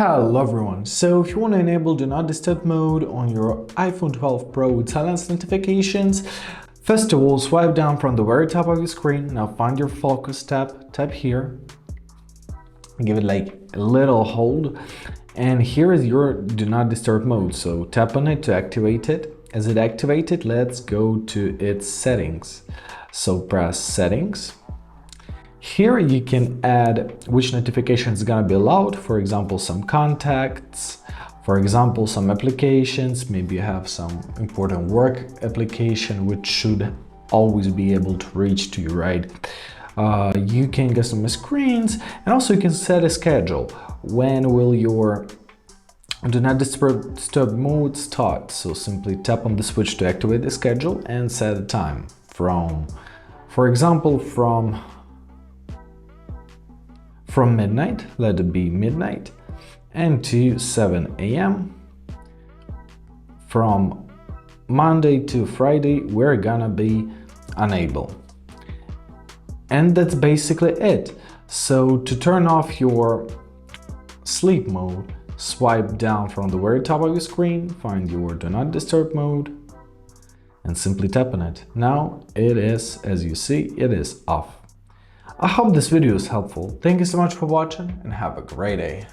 Hello everyone, so if you want to enable Do Not Disturb mode on your iPhone 12 Pro with silence notifications, first of all swipe down from the very top of your screen. Now find your focus tab, tap here, give it like a little hold, and here is your Do Not Disturb mode, so tap on it to activate it. As it activated, let's go to its settings, so press settings. Here you can add which notification is gonna be allowed, for example some contacts, for example some applications, maybe you have some important work application which should always be able to reach to you, right? You can customize screens, and also you can set a schedule. When will your Do Not Disturb mode start? So simply tap on the switch to activate the schedule and set a time from, for example, from midnight, let it be midnight, and to 7 a.m. From Monday to Friday, we're gonna be unable. And that's basically it. So to turn off your sleep mode, swipe down from the very top of your screen, find your Do Not Disturb mode, and simply tap on it. Now it is, as you see, it is off. I hope this video is helpful. Thank you so much for watching and have a great day.